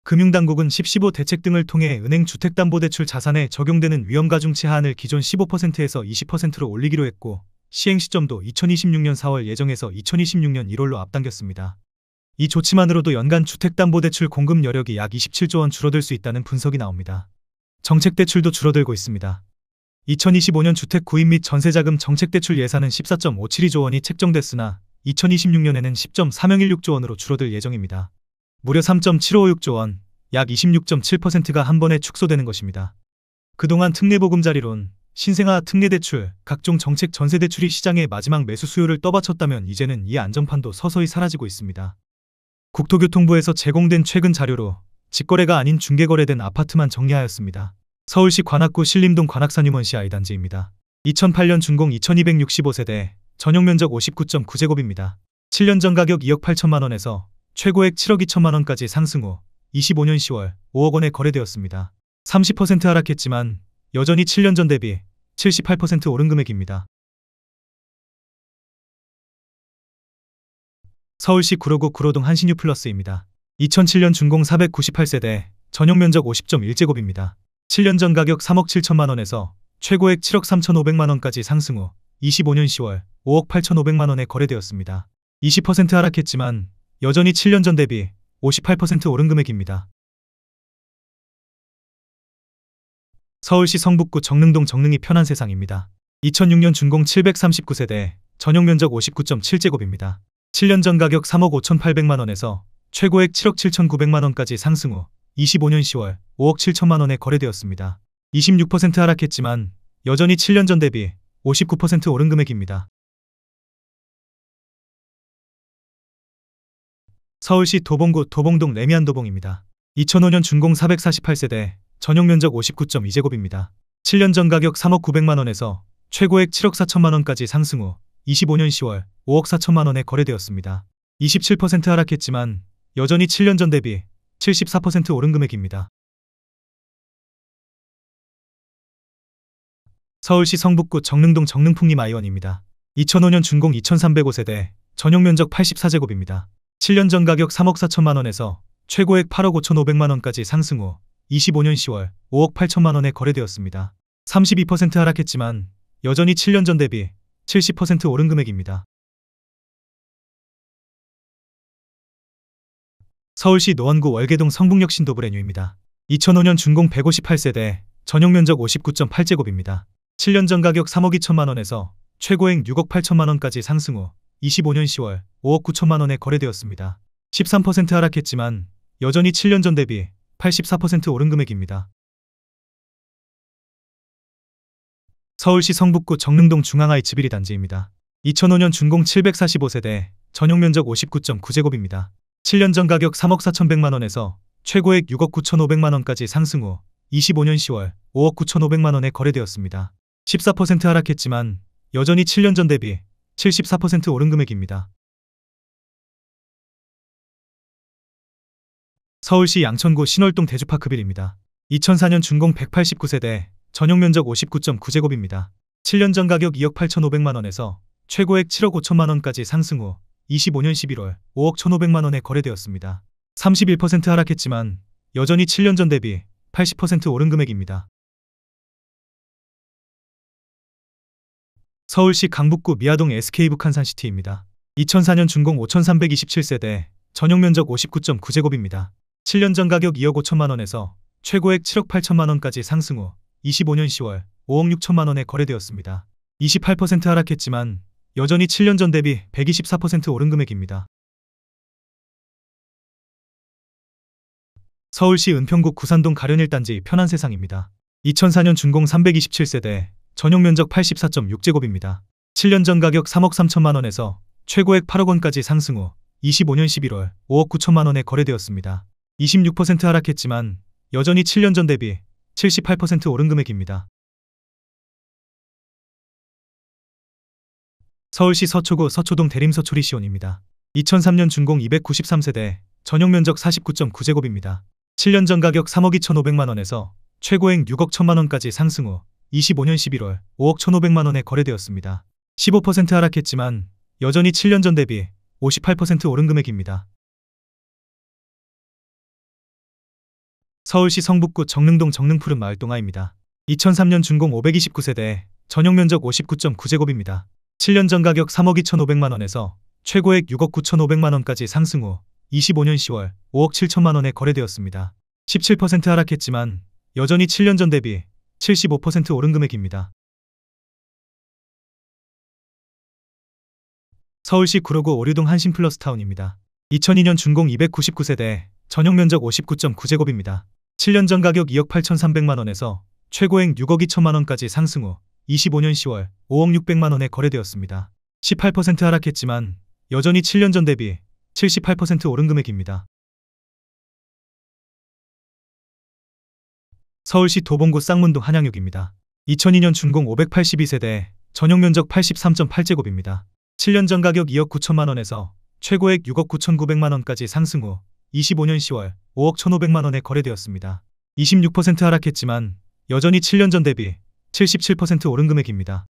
금융당국은 10.15 대책 등을 통해 은행 주택담보대출 자산에 적용되는 위험가중치 하한을 기존 15%에서 20%로 올리기로 했고, 시행 시점도 2026년 4월 예정에서 2026년 1월로 앞당겼습니다. 이 조치만으로도 연간 주택담보대출 공급 여력이 약 27조 원 줄어들 수 있다는 분석이 나옵니다. 정책대출도 줄어들고 있습니다. 2025년 주택 구입 및 전세자금 정책대출 예산은 14.572조 원이 책정됐으나 2026년에는 10.4016조 원으로 줄어들 예정입니다. 무려 3.756조 원, 약 26.7%가 한 번에 축소되는 것입니다. 그동안 특례보금자리론, 신생아 특례대출, 각종 정책 전세대출이 시장의 마지막 매수 수요를 떠받쳤다면 이제는 이 안정판도 서서히 사라지고 있습니다. 국토교통부에서 제공된 최근 자료로 직거래가 아닌 중개거래된 아파트만 정리하였습니다. 서울시 관악구 신림동 관악산유먼시 I단지입니다. 2008년 준공 2265세대, 전용면적 59.9제곱입니다. 7년 전 가격 2억 8천만 원에서 최고액 7억 2천만 원까지 상승 후 25년 10월 5억 원에 거래되었습니다. 30% 하락했지만 여전히 7년 전 대비 78% 오른 금액입니다. 서울시 구로구 구로동 한신유 플러스입니다. 2007년 준공 498세대, 전용면적 50.1제곱입니다. 7년 전 가격 3억 7천만 원에서 최고액 7억 3,500만 원까지 상승 후 25년 10월 5억 8,500만 원에 거래되었습니다. 20% 하락했지만 여전히 7년 전 대비 58% 오른 금액입니다. 서울시 성북구 정릉동 정릉이 편한 세상입니다. 2006년 준공 739세대, 전용면적 59.7제곱입니다. 7년 전 가격 3억 5,800만 원에서 최고액 7억 7,900만 원까지 상승 후 25년 10월 5억 7천만 원에 거래되었습니다. 26% 하락했지만 여전히 7년 전 대비 59% 오른 금액입니다. 서울시 도봉구 도봉동 레미안도봉입니다. 2005년 준공 448세대, 전용면적 59.2제곱입니다. 7년 전 가격 3억 900만 원에서 최고액 7억 4천만 원까지 상승 후 25년 10월 5억 4천만 원에 거래되었습니다. 27% 하락했지만 여전히 7년 전 대비 74% 오른 금액입니다. 서울시 성북구 정릉동 정릉풍림 아이원입니다. 2005년 준공 2305세대, 전용면적 84제곱입니다. 7년 전 가격 3억 4천만 원에서 최고액 8억 5,500만 원까지 상승 후 25년 10월 5억 8천만 원에 거래되었습니다. 32% 하락했지만 여전히 7년 전 대비 70% 오른 금액입니다. 서울시 노원구 월계동 성북역 신도브레뉴입니다. 2005년 준공 158세대, 전용면적 59.8제곱입니다. 7년 전 가격 3억 2천만 원에서 최고액 6억 8천만 원까지 상승 후 25년 10월 5억 9천만 원에 거래되었습니다. 13% 하락했지만 여전히 7년 전 대비 84% 오른 금액입니다. 서울시 성북구 정릉동 중앙아이츠비리 단지입니다. 2005년 준공 745세대, 전용면적 59.9제곱입니다. 7년 전 가격 3억 4,100만 원에서 최고액 6억 9,500만 원까지 상승 후 25년 10월 5억 9,500만 원에 거래되었습니다. 14% 하락했지만 여전히 7년 전 대비 74% 오른 금액입니다. 서울시 양천구 신월동 대주파크빌입니다. 2004년 준공 189세대, 전용면적 59.9제곱입니다. 7년 전 가격 2억 8,500만 원에서 최고액 7억 5천만 원까지 상승 후 25년 11월 5억 1,500만 원에 거래되었습니다. 31% 하락했지만 여전히 7년 전 대비 80% 오른 금액입니다. 서울시 강북구 미아동 SK 북한산시티입니다. 2004년 준공 5,327세대, 전용면적 59.9제곱입니다. 7년 전 가격 2억 5천만 원에서 최고액 7억 8천만 원까지 상승 후 25년 10월 5억 6천만 원에 거래되었습니다. 28% 하락했지만 여전히 7년 전 대비 124% 오른 금액입니다. 서울시 은평구 구산동 가련일단지 편한세상입니다. 2004년 준공 327세대, 전용면적 84.6제곱입니다. 7년 전 가격 3억 3천만 원에서 최고액 8억 원까지 상승 후 25년 11월 5억 9천만 원에 거래되었습니다. 26% 하락했지만 여전히 7년 전 대비 78% 오른 금액입니다. 서울시 서초구 서초동 대림서초리시온입니다. 2003년 준공 293세대, 전용면적 49.9제곱입니다. 7년 전 가격 3억 2,500만 원에서 최고액 6억 1천만 원까지 상승 후 25년 11월 5억 1,500만 원에 거래되었습니다. 15% 하락했지만 여전히 7년 전 대비 58% 오른 금액입니다. 서울시 성북구 정릉동 정릉푸른 마을 동아입니다. 2003년 준공 529세대, 전용 면적 59.9제곱입니다. 7년 전 가격 3억 2,500만 원에서 최고액 6억 9,500만 원까지 상승 후 25년 10월 5억 7천만 원에 거래되었습니다. 17% 하락했지만 여전히 7년 전 대비 75% 오른 금액입니다. 서울시 구로구 오류동 한신플러스타운입니다. 2002년 준공 299세대, 전용 면적 59.9제곱입니다. 7년 전 가격 2억 8,300만 원에서 최고액 6억 2천만 원까지 상승 후 25년 10월 5억 600만 원에 거래되었습니다. 18% 하락했지만 여전히 7년 전 대비 78% 오른 금액입니다. 서울시 도봉구 쌍문동 한양육입니다. 2002년 준공 582세대, 전용 면적 83.8제곱입니다. 7년 전 가격 2억 9천만 원에서 최고액 6억 9,900만 원까지 상승 후 25년 10월 5억 1,500만 원에 거래되었습니다. 26% 하락했지만 여전히 7년 전 대비 77% 오른 금액입니다.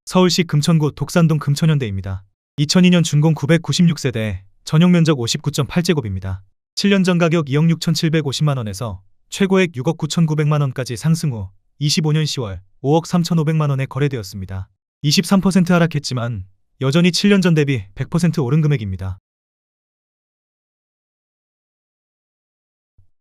서울시 금천구 독산동 금천현대입니다. 2002년 준공 996세대, 전용 면적 59.8제곱입니다. 7년 전 가격 2억 6,750만 원에서 최고액 6억 9,900만 원까지 상승 후 25년 10월 5억 3,500만 원에 거래되었습니다. 23% 하락했지만 여전히 7년 전 대비 100% 오른 금액입니다.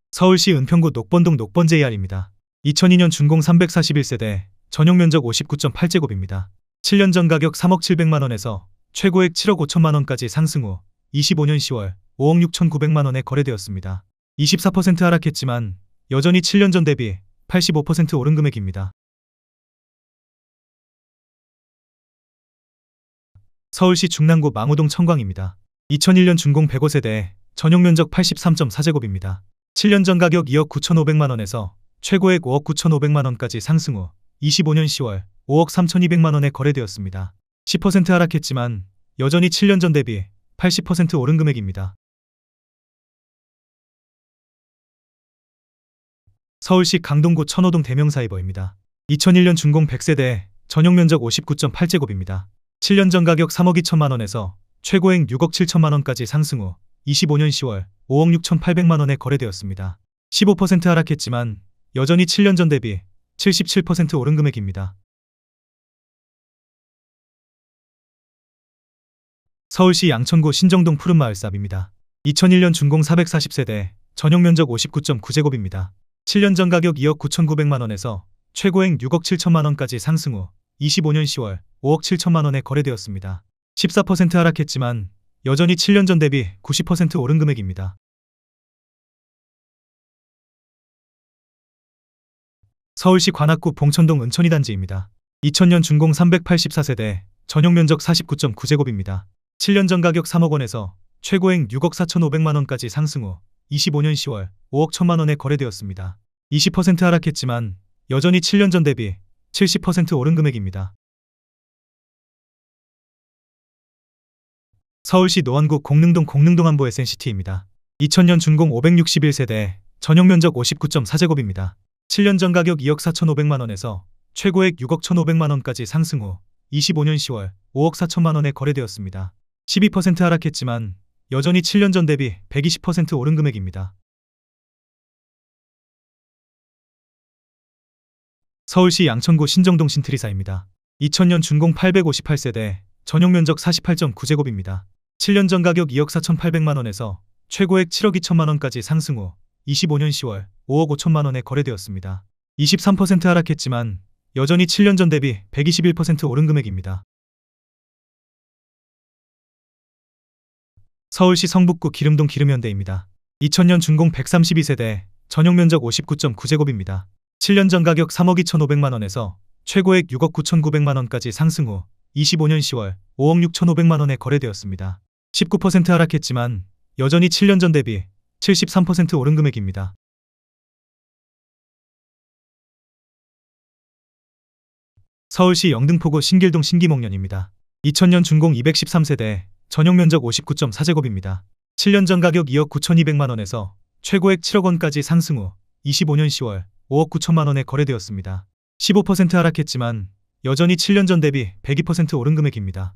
서울시 은평구 녹번동 녹번 JR입니다. 2002년 준공 341세대, 전용 면적 59.8제곱입니다. 7년 전 가격 3억 700만 원에서 최고액 7억 5천만 원까지 상승 후 25년 10월 5억 6,900만 원에 거래되었습니다. 24% 하락했지만 여전히 7년 전 대비 85% 오른 금액입니다. 서울시 중랑구 망우동 청광입니다. 2001년 준공 105세대, 전용 면적 83.4제곱입니다. 7년 전 가격 2억 9,500만 원에서 최고액 5억 9,500만 원까지 상승 후 25년 10월 5억 3,200만 원에 거래되었습니다. 10% 하락했지만 여전히 7년 전 대비 80% 오른 금액입니다. 서울시 강동구 천호동 대명사이버입니다. 2001년 준공 100세대, 전용 면적 59.8제곱입니다. 7년 전 가격 3억 2천만 원에서 최고액 6억 7천만 원까지 상승 후 25년 10월 5억 6,800만 원에 거래되었습니다. 15% 하락했지만 여전히 7년 전 대비 77% 오른 금액입니다. 서울시 양천구 신정동 푸른마을삽입니다. 2001년 준공 440세대, 전용 면적 59.9제곱입니다. 7년 전 가격 2억 9,900만 원에서 최고액 6억 7천만 원까지 상승 후 25년 10월 5억 7천만 원에 거래되었습니다. 14% 하락했지만 여전히 7년 전 대비 90% 오른 금액입니다. 서울시 관악구 봉천동 은천이 단지입니다. 2000년 준공 384세대, 전용 면적 49.9제곱입니다. 7년 전 가격 3억 원에서 최고액 6억 4,500만 원까지 상승 후 25년 10월 5억 1천만 원에 거래되었습니다. 20% 하락했지만 여전히 7년 전 대비 70% 오른 금액입니다. 서울시 노원구 공릉동 공릉동 한보 SNCT입니다. 2000년 준공 561세대, 전용 면적 59.4제곱입니다. 7년 전 가격 2억 4,500만 원에서 최고액 6억 1,500만 원까지 상승 후 25년 10월 5억 4천만 원에 거래되었습니다. 12% 하락했지만 여전히 7년 전 대비 120% 오른 금액입니다. 서울시 양천구 신정동 신트리사입니다. 2000년 준공 858세대, 전용 면적 48.9제곱입니다. 7년 전 가격 2억 4,800만 원에서 최고액 7억 2천만 원까지 상승 후 25년 10월 5억 5천만 원에 거래되었습니다. 23% 하락했지만 여전히 7년 전 대비 121% 오른 금액입니다. 서울시 성북구 기름동 기름현대입니다. 2000년 준공 132세대, 전용 면적 59.9제곱입니다. 7년 전 가격 3억 2,500만 원에서 최고액 6억 9,900만 원까지 상승 후 25년 10월 5억 6,500만 원에 거래되었습니다. 19% 하락했지만 여전히 7년 전 대비 73% 오른 금액입니다. 서울시 영등포구 신길동 신기목련입니다. 2000년 준공 213세대, 전용 면적 59.4제곱입니다. 7년 전 가격 2억 9,200만 원에서 최고액 7억 원까지 상승 후 25년 10월 5억 9천만 원에 거래되었습니다. 15% 하락했지만 여전히 7년 전 대비 102% 오른 금액입니다.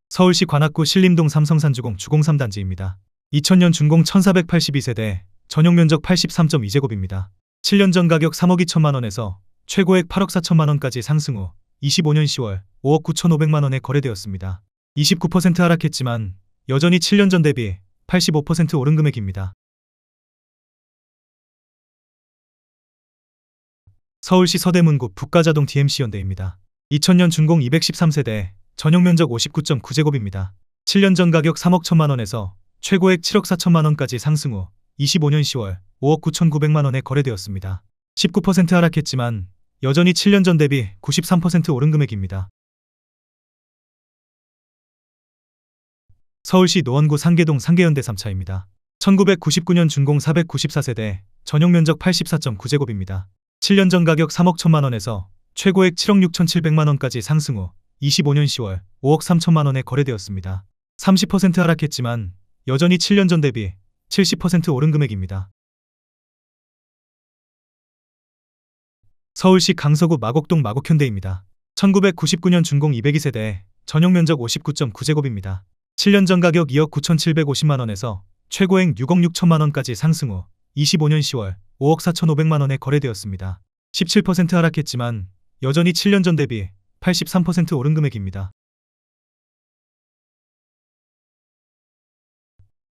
서울시 관악구 신림동 삼성산주공 주공 3단지입니다. 2000년 준공 1482세대, 전용 면적 83.2제곱입니다. 7년 전 가격 3억 2천만 원에서 최고액 8억 4천만 원까지 상승 후 25년 10월 5억 9천5백만 원에 거래되었습니다. 29% 하락했지만 여전히 7년 전 대비 85% 오른 금액입니다. 서울시 서대문구 북가자동 DMC 현대입니다. 2000년 준공 213세대, 전용 면적 59.9제곱입니다. 7년 전 가격 3억 1천만 원에서 최고액 7억 4천만 원까지 상승 후 25년 10월 5억 9천9백만 원에 거래되었습니다. 19% 하락했지만 여전히 7년 전 대비 93% 오른 금액입니다. 서울시 노원구 상계동 상계현대 3차입니다. 1999년 준공 494세대, 전용 면적 84.9제곱입니다. 7년 전 가격 3억 1천만 원에서 최고액 7억 6천7백만 원까지 상승 후 25년 10월 5억 3천만 원에 거래되었습니다. 30% 하락했지만 여전히 7년 전 대비 70% 오른 금액입니다. 서울시 강서구 마곡동 마곡현대입니다. 1999년 준공 202세대, 전용 면적 59.9제곱입니다. 7년 전 가격 2억 9천7백오십만 원에서 최고액 6억 6천만 원까지 상승 후 25년 10월 5억 4천5백만 원에 거래되었습니다. 17% 하락했지만 여전히 7년 전 대비 83% 오른 금액입니다.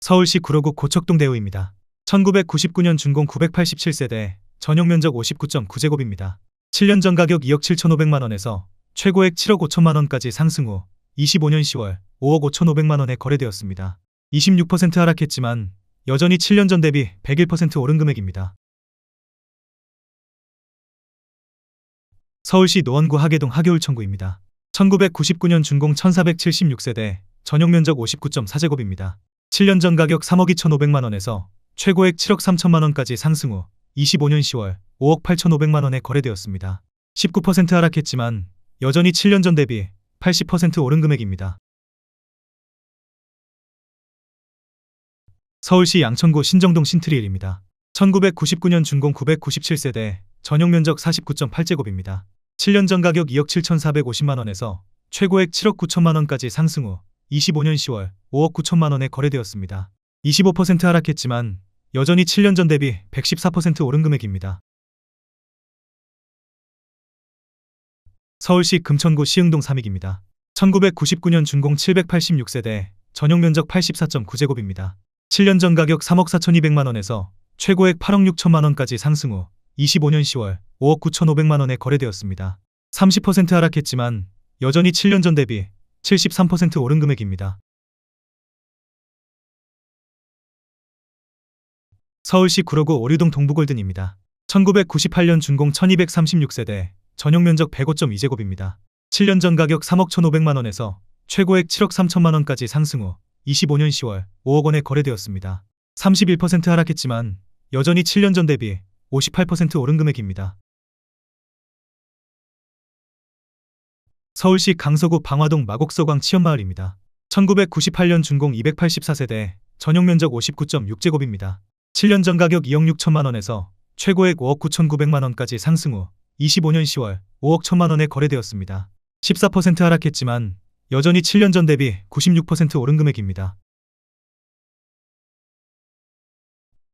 서울시 구로구 고척동 대우입니다. 1999년 준공 987세대, 전용 면적 59.9제곱입니다. 7년 전 가격 2억 7천5백만 원에서 최고액 7억 5천만 원까지 상승 후 25년 10월 5억 5천5백만 원에 거래되었습니다. 26% 하락했지만 여전히 7년 전 대비 101% 오른 금액입니다. 서울시 노원구 하계동 하계울천구입니다. 1999년 준공 1476세대, 전용 면적 59.4제곱입니다. 7년 전 가격 3억 2천5백만 원에서 최고액 7억 3천만 원까지 상승 후 25년 10월 5억 8천5백만 원에 거래되었습니다. 19% 하락했지만 여전히 7년 전 대비 80% 오른 금액입니다. 서울시 양천구 신정동 신트리일입니다. 1999년 준공 997세대, 전용 면적 49.8제곱입니다. 7년 전 가격 2억 7천4백오십만 원에서 최고액 7억 9천만 원까지 상승 후 25년 10월 5억 9천만 원에 거래되었습니다. 25% 하락했지만 여전히 7년 전 대비 114% 오른 금액입니다. 서울시 금천구 시흥동 삼익입니다. 1999년 준공 786세대, 전용 면적 84.9제곱입니다. 7년 전 가격 3억 4천2백만 원에서 최고액 8억 6천만 원까지 상승 후 25년 10월 5억 9천5백만 원에 거래되었습니다. 30% 하락했지만 여전히 7년 전 대비 73% 오른 금액입니다. 서울시 구로구 오류동 동부골든입니다. 1998년 준공 1236세대, 전용 면적 105.2제곱입니다. 7년 전 가격 3억 1,500만 원에서 최고액 7억 3천만 원까지 상승 후 25년 10월 5억 원에 거래되었습니다. 31% 하락했지만 여전히 7년 전 대비 58% 오른 금액입니다. 서울시 강서구 방화동 마곡서광 치연마을입니다. 1998년 준공 284세대, 전용 면적 59.6제곱입니다. 7년 전 가격 2억 6천만 원에서 최고액 5억 9천9백만 원까지 상승 후 25년 10월 5억 1천만 원에 거래되었습니다. 14% 하락했지만 여전히 7년 전 대비 96% 오른 금액입니다.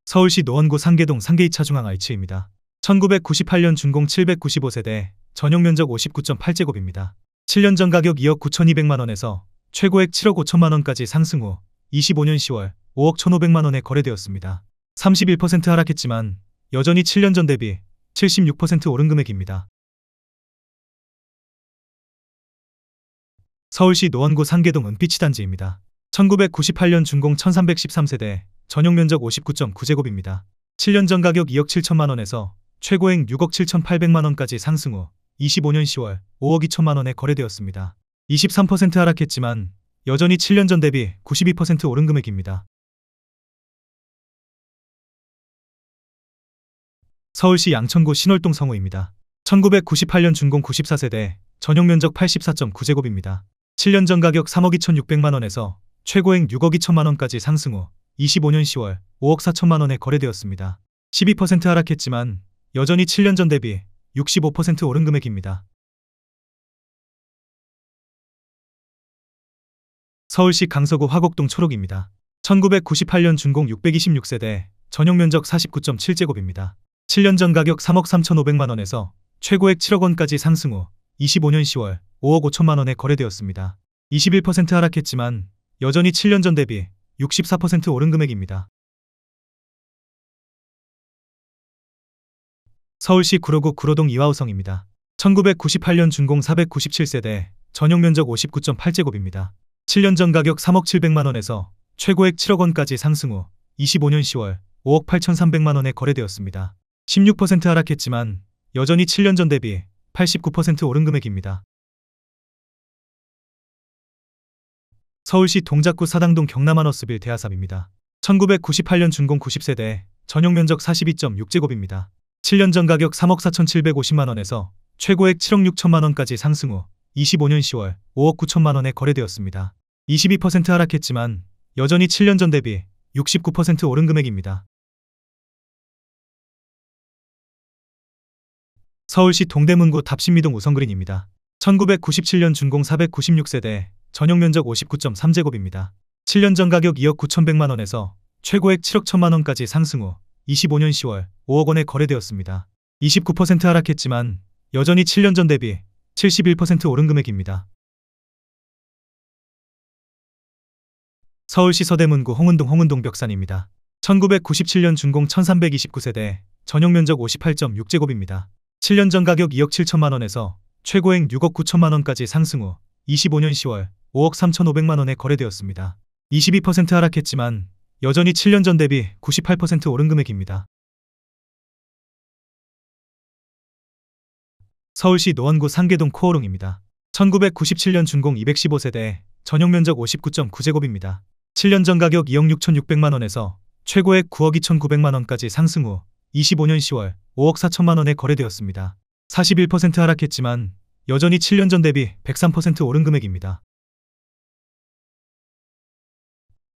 서울시 노원구 상계동 상계 2차 중앙 H입니다. 1998년 준공 795세대, 전용 면적 59.8제곱입니다. 7년 전 가격 2억 9천2백만 원에서 최고액 7억 5천만 원까지 상승 후 25년 10월 5억 1,500만 원에 거래되었습니다. 31% 하락했지만 여전히 7년 전 대비 76% 오른 금액입니다. 서울시 노원구 상계동 은빛이 단지입니다. 1998년 준공 1313세대, 전용 면적 59.9제곱입니다. 7년 전 가격 2억 7천만 원에서 최고액 6억 7천8백만 원까지 상승 후 25년 10월 5억 2천만 원에 거래되었습니다. 23% 하락했지만 여전히 7년 전 대비 92% 오른 금액입니다. 서울시 양천구 신월동 성우입니다. 1998년 준공 94세대, 전용 면적 84.9제곱입니다. 7년 전 가격 3억 2천6백만 원에서 최고액 6억 2천만 원까지 상승 후 25년 10월 5억 4천만 원에 거래되었습니다. 12% 하락했지만 여전히 7년 전 대비 65% 오른 금액입니다. 서울시 강서구 화곡동 초록입니다. 1998년 준공 626세대, 전용 면적 49.7제곱입니다. 7년 전 가격 3억 3,500만 원에서 최고액 7억 원까지 상승 후 25년 10월 5억 5천만 원에 거래되었습니다. 21% 하락했지만 여전히 7년 전 대비 64% 오른 금액입니다. 서울시 구로구 구로동 이화우성입니다. 1998년 준공 497세대, 전용 면적 59.8제곱입니다. 7년 전 가격 3억 700만 원에서 최고액 7억 원까지 상승 후 25년 10월 5억 8,300만 원에 거래되었습니다. 16% 하락했지만 여전히 7년 전 대비 89% 오른 금액입니다. 서울시 동작구 사당동 경남하너스빌 대하삽입니다. 1998년 준공 90세대, 전용 면적 42.6제곱입니다. 7년 전 가격 3억 4,750만 원에서 최고액 7억 6천만 원까지 상승 후 25년 10월 5억 9천만 원에 거래되었습니다. 22% 하락했지만 여전히 7년 전 대비 69% 오른 금액입니다. 서울시 동대문구 답신미동 우성그린입니다. 1997년 준공 496세대, 전용 면적 59.3제곱입니다. 7년 전 가격 2억 9,100만 원에서 최고액 7억 1천만 원까지 상승 후 25년 10월 5억 원에 거래되었습니다. 29% 하락했지만 여전히 7년 전 대비 71% 오른 금액입니다. 서울시 서대문구 홍은동 홍은동 벽산입니다. 1997년 준공 1329세대, 전용 면적 58.6제곱입니다. 7년 전 가격 2억 7천만 원에서 최고액 6억 9천만 원까지 상승 후 25년 10월 5억 3,500만 원에 거래되었습니다. 22% 하락했지만 여전히 7년 전 대비 98% 오른 금액입니다. 서울시 노원구 상계동 코오롱입니다. 1997년 준공 215세대, 전용 면적 59.9제곱입니다. 7년 전 가격 2억 6,600만 원에서 최고액 9억 2,900만 원까지 상승 후 25년 10월 5억 4천만 원에 거래되었습니다. 41% 하락했지만 여전히 7년 전 대비 103% 오른 금액입니다.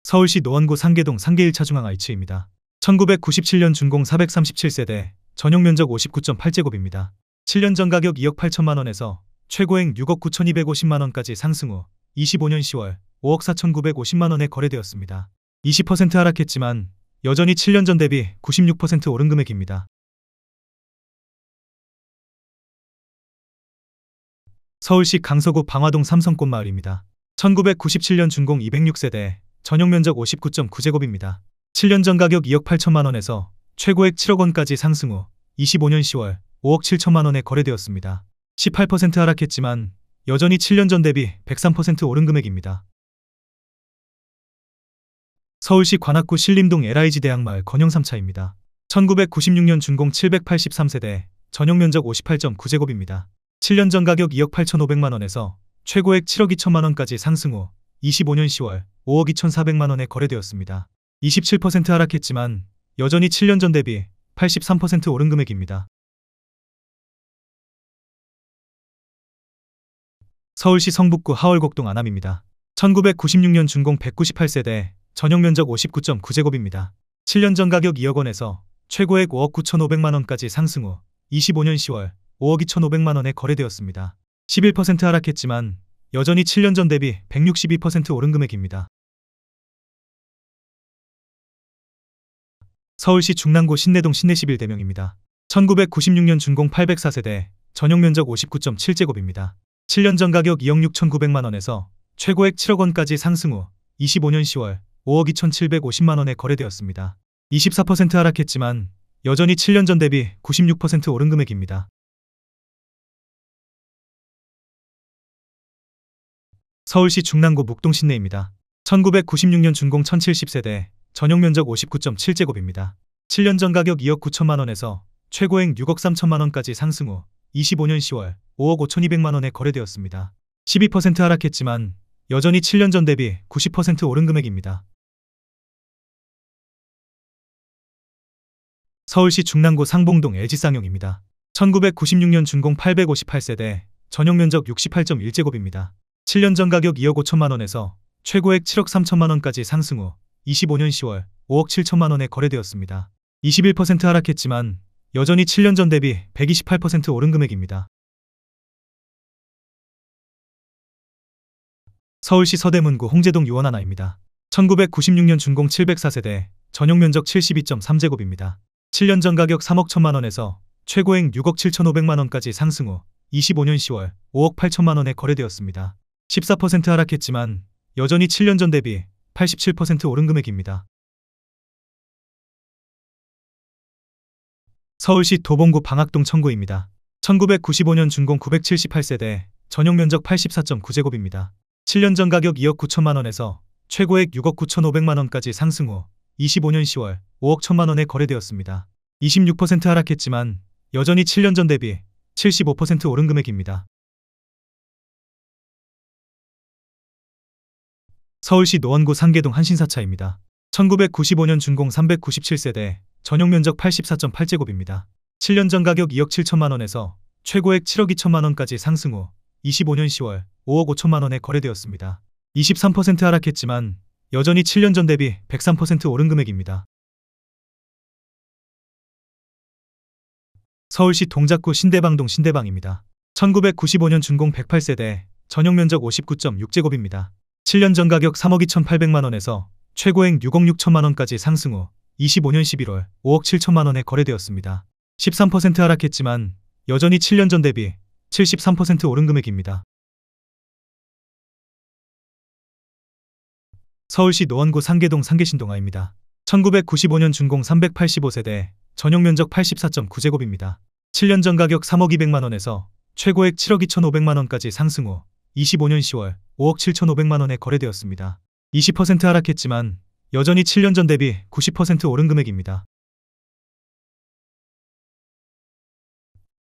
서울시 노원구 상계동 상계 1차 중앙 H입니다. 1997년 준공 437세대, 전용 면적 59.8제곱입니다. 7년 전 가격 2억 8천만 원에서 최고액 6억 9,250만 원까지 상승 후 25년 10월 5억 4,950만 원에 거래되었습니다. 20% 하락했지만 여전히 7년 전 대비 96% 오른 금액입니다. 서울시 강서구 방화동 삼성꽃마을입니다. 1997년 준공 206세대, 전용 면적 59.9제곱입니다. 7년 전 가격 2억 8천만 원에서 최고액 7억 원까지 상승 후 25년 10월 5억 7천만 원에 거래되었습니다. 18% 하락했지만 여전히 7년 전 대비 103% 오른 금액입니다. 서울시 관악구 신림동 LIG 대학마을 건영 3차입니다. 1996년 준공 783세대, 전용 면적 58.9제곱입니다. 7년 전 가격 2억 8,500만 원에서 최고액 7억 2천만 원까지 상승 후 25년 10월 5억 2,400만 원에 거래되었습니다. 27% 하락했지만 여전히 7년 전 대비 83% 오른 금액입니다. 서울시 성북구 하월곡동 안암입니다. 1996년 준공 198세대, 전용 면적 59.9제곱입니다. 7년 전 가격 2억 원에서 최고액 5억 9,500만 원까지 상승 후 25년 10월 5억 2,500만 원에 거래되었습니다. 11% 하락했지만 여전히 7년 전 대비 162% 오른 금액입니다. 서울시 중랑구 신내동 신내시빌 대명입니다. 1996년 준공 804세대, 전용 면적 59.7제곱입니다. 7년 전 가격 2억 6,900만 원에서 최고액 7억 원까지 상승 후 25년 10월 5억 2,750만 원에 거래되었습니다. 24% 하락했지만 여전히 7년 전 대비 96% 오른 금액입니다. 서울시 중랑구 묵동 신내입니다. 1996년 준공 1070세대, 전용 면적 59.7제곱입니다. 7년 전 가격 2억 9천만 원에서 최고액 6억 3천만 원까지 상승 후 25년 10월 5억 5,200만 원에 거래되었습니다. 12% 하락했지만 여전히 7년 전 대비 90% 오른 금액입니다. 서울시 중랑구 상봉동 LG쌍용입니다. 1996년 준공 858세대, 전용 면적 68.1제곱입니다. 7년 전 가격 2억 5천만 원에서 최고액 7억 3천만 원까지 상승 후 25년 10월 5억 7천만 원에 거래되었습니다. 21% 하락했지만 여전히 7년 전 대비 128% 오른 금액입니다. 서울시 서대문구 홍제동 유원 하나입니다. 1996년 준공 704세대, 전용 면적 72.3제곱입니다. 7년 전 가격 3억 1천만 원에서 최고액 6억 7천5백만 원까지 상승 후 25년 10월 5억 8천만 원에 거래되었습니다. 14% 하락했지만 여전히 7년 전 대비 87% 오른 금액입니다. 서울시 도봉구 방학동 청구입니다. 1995년 준공 978세대, 전용 면적 84.9제곱입니다. 7년 전 가격 2억 9천만 원에서 최고액 6억 9천5백만 원까지 상승 후 25년 10월 5억 1천만 원에 거래되었습니다. 26% 하락했지만 여전히 7년 전 대비 75% 오른 금액입니다. 서울시 노원구 상계동 한신사차입니다. 1995년 준공 397세대, 전용 면적 84.8제곱입니다. 7년 전 가격 2억 7천만 원에서 최고액 7억 2천만 원까지 상승 후 25년 10월 5억 5천만 원에 거래되었습니다. 23% 하락했지만 여전히 7년 전 대비 103% 오른 금액입니다. 서울시 동작구 신대방동 신대방입니다. 1995년 준공 108세대, 전용 면적 59.6제곱입니다. 7년 전 가격 3억 2천8백만 원에서 최고액 6억 6천만 원까지 상승 후 25년 11월 5억 7천만 원에 거래되었습니다. 13% 하락했지만 여전히 7년 전 대비 73% 오른 금액입니다. 서울시 노원구 상계동 상계신동아입니다. 1995년 준공 385세대, 전용 면적 84.9제곱입니다. 7년 전 가격 3억 2백만 원에서 최고액 7억 2천5백만 원까지 상승 후 25년 10월 5억 7천5백만 원에 거래되었습니다. 20% 하락했지만 여전히 7년 전 대비 90% 오른 금액입니다.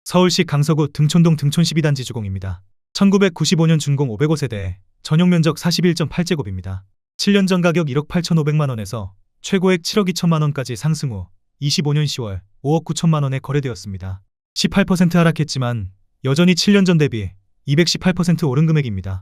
서울시 강서구 등촌동 등촌 12단지 주공입니다. 1995년 준공 505세대, 전용 면적 41.8제곱입니다. 7년 전 가격 1억 8천5백만 원에서 최고액 7억 2천만 원까지 상승 후 25년 10월 5억 9천만 원에 거래되었습니다. 18% 하락했지만 여전히 7년 전 대비 218% 오른 금액입니다.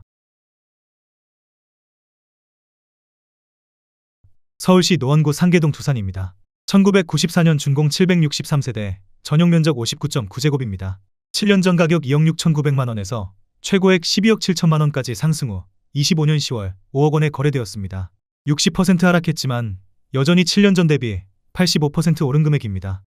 서울시 노원구 상계동 두산입니다. 1994년 준공 763세대, 전용 면적 59.9제곱입니다. 7년 전 가격 2억 6천9백만 원에서 최고액 12억 7천만 원까지 상승 후 25년 10월 5억 원에 거래되었습니다. 60% 하락했지만 여전히 7년 전 대비 85% 오른 금액입니다.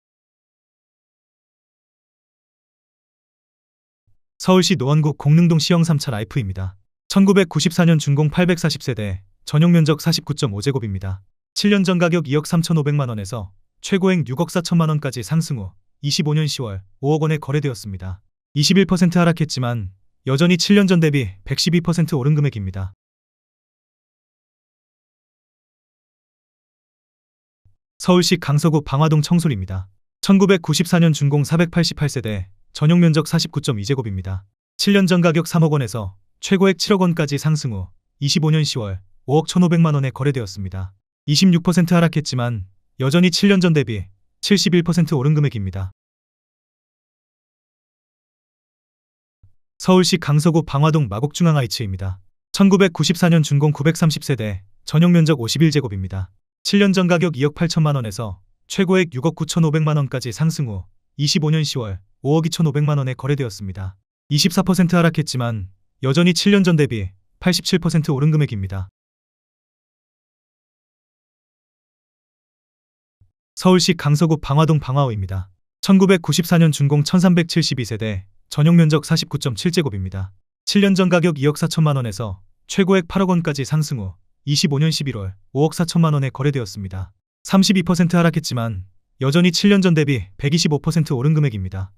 서울시 노원구 공릉동 시형 3차 라이프입니다. 1994년 준공 840세대, 전용 면적 49.5제곱입니다. 7년 전 가격 2억 3천5백만 원에서 최고액 6억 4천만 원까지 상승 후 25년 10월 5억 원에 거래되었습니다. 21% 하락했지만 여전히 7년 전 대비 112% 오른 금액입니다. 서울시 강서구 방화동 청솔입니다. 1994년 준공 488세대, 전용 면적 49.2제곱입니다. 7년 전 가격 3억 원에서 최고액 7억 원까지 상승 후 25년 10월 5억 1,500만 원에 거래되었습니다. 26% 하락했지만 여전히 7년 전 대비 71% 오른 금액입니다. 서울시 강서구 방화동 마곡중앙하이츠입니다. 1994년 준공 930세대, 전용 면적 51제곱입니다. 7년 전 가격 2억 8천만 원에서 최고액 6억 9천5백만 원까지 상승 후 25년 10월 5억 2천5백만 원에 거래되었습니다. 24% 하락했지만 여전히 7년 전 대비 87% 오른 금액입니다. 서울시 강서구 방화동 방화호입니다. 1994년 준공 1372세대, 전용 면적 49.7제곱입니다. 7년 전 가격 2억 4천만 원에서 최고액 8억 원까지 상승 후 25년 11월 5억 4천만 원에 거래되었습니다. 32% 하락했지만 여전히 7년 전 대비 125% 오른 금액입니다.